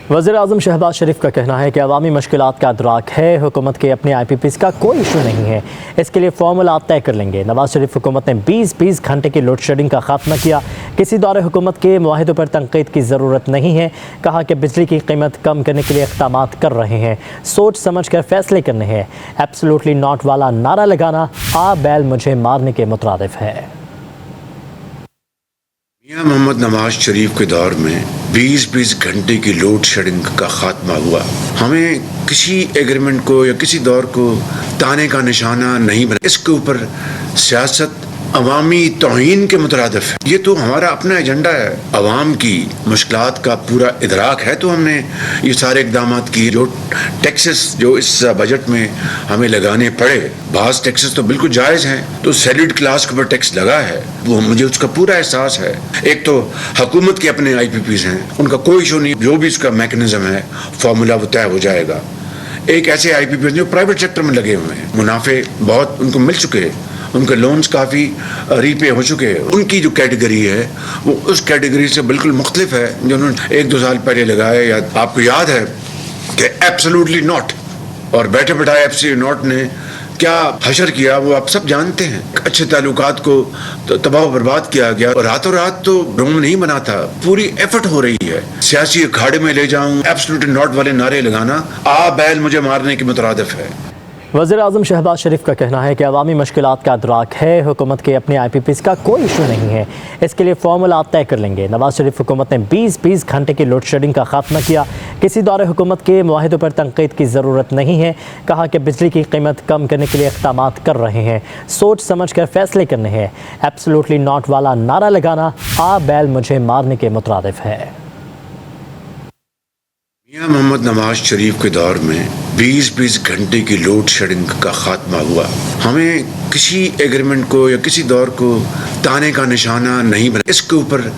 वज़ीर-ए-आज़म शहबाज शरीफ का कहना है कि अवामी मुश्किलात का अदराक है, हुकूमत के अपने IPPs का कोई इशू नहीं है, इसके लिए फॉर्मूला तय कर लेंगे। नवाज शरीफ हुकूमत ने 20-20 घंटे की लोड शेडिंग का खात्मा किया, किसी दौरे हुकूमत के मुआहिदों पर तनकीद की ज़रूरत नहीं है। कहा कि बिजली की कीमत कम करने के लिए इक़दाम कर रहे हैं, सोच समझ कर फैसले करने हैं। एब्सोल्युटली नॉट वाला नारा लगाना आ बैल मुझे मारने के मुतरादिफ है। मियां मोहम्मद नवाज शरीफ के दौर में 20-20 घंटे की लोड शेडिंग का खात्मा हुआ। हमें किसी एग्रीमेंट को या किसी दौर को ताने का निशाना नहीं बना, इसके ऊपर सियासत अवामी तौहीन के मुतरादिफ है। ये तो हमारा अपना एजेंडा है, अवाम की मुश्किलात का पूरा इदराक है, तो हमने ये सारे इकदाम किए। जो टैक्सेस जो इस बजट में हमें लगाने पड़े, बाज़ टैक्सेस तो बिल्कुल जायज़ हैं, तो सैलरीड क्लास के ऊपर टैक्स लगा है, वो मुझे उसका पूरा एहसास है। एक तो हुकूमत के अपने IPPs हैं, उनका कोई इशू नहीं, जो भी उसका मैकेनिज्म है फार्मूला वो तय हो जाएगा। एक ऐसे IPPs जो प्राइवेट सेक्टर में लगे हुए हैं, मुनाफे बहुत उनको मिल चुके हैं, उनके लोन्स काफ़ी रीपे हो चुके हैं, उनकी जो कैटेगरी है वो उस कैटेगरी से बिल्कुल मुख्तलिफ है जो उन्होंने 1-2 साल पहले लगाए। या आपको याद है कि एब्सोल्युटली नॉट और बैठे बैठाए एब्सोल्युटली नॉट ने क्या हशर किया, वो आप सब जानते हैं। अच्छे ताल्लुकात को तो तबाह बर्बाद किया गया और रातों रात तो रोम नहीं बना था। पूरी एफर्ट हो रही है सियासी अखाड़े में ले जाऊं, एब्सोल्युटली नॉट वाले नारे लगाना आ बैल मुझे मारने के मुतरादिफ है। वज़ीर-ए-आज़म शहबाज शरीफ का कहना है कि अवामी मुश्किलात का अदराक है, हुकूमत के अपने IPPs का कोई इशू नहीं है, इसके लिए फॉर्मूला तय कर लेंगे। नवाज शरीफ हुकूमत ने 20-20 घंटे की लोड शेडिंग का खात्मा किया, किसी दौरे हुकूमत के मुआहिदों पर तनकीद की ज़रूरत नहीं है। कहा कि बिजली की कीमत कम करने के लिए इक़दाम कर रहे हैं, सोच समझ कर फैसले करने हैं। एब्सोल्युटली नॉट वाला नारा लगाना आ बैल मुझे मारने के मुतरादिफ है। मियां मोहम्मद नवाज शरीफ के दौर में 20-20 घंटे की लोड शेडिंग का खात्मा हुआ। हमें किसी एग्रीमेंट को या किसी दौर को ताने का निशाना नहीं बना, इसके ऊपर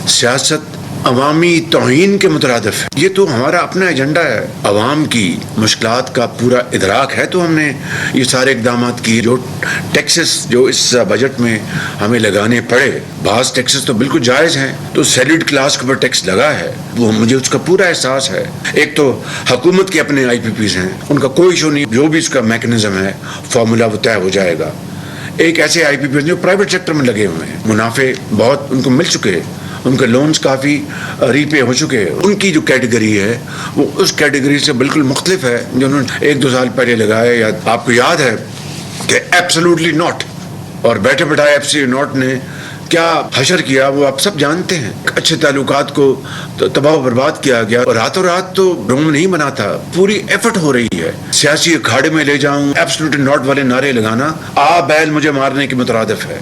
सियासत अवामी तौहीन के मुतरादिफ है। ये तो हमारा अपना एजेंडा है, अवाम की मुश्किलात का पूरा इदराक है, तो हमने ये सारे इकदाम किए। जो टैक्सेस जो इस बजट में हमें लगाने पड़े, बाज़ टैक्सेस तो बिल्कुल जायज़ हैं, तो सैलरीड क्लास के ऊपर टैक्स लगा है, वो मुझे उसका पूरा एहसास है। एक तो हुकूमत के अपने IPPs हैं, उनका कोई इशू नहीं, जो भी उसका मैकेनिज्म है फार्मूला वो तय हो जाएगा। एक ऐसे IPPs जो प्राइवेट सेक्टर में लगे हुए हैं, मुनाफे बहुत उनको मिल चुके हैं, उनके लोन्स काफ़ी रीपे हो चुके हैं, उनकी जो कैटेगरी है वो उस कैटेगरी से बिल्कुल मुख्तलिफ है जो उन्होंने 1-2 साल पहले लगाए। या आपको याद है कि एब्सोल्युटली नॉट और बैठे बैठाए एब्सोल्युटली नॉट ने क्या हशर किया, वो आप सब जानते हैं। अच्छे ताल्लुकात को तो तबाह बर्बाद किया गया और रातों रात तो रोम नहीं बना था। पूरी एफर्ट हो रही है सियासी अखाड़े में ले जाऊं, एब्सोल्युटली नॉट वाले नारे लगाना आ बैल मुझे मारने के मुतरादिफ है।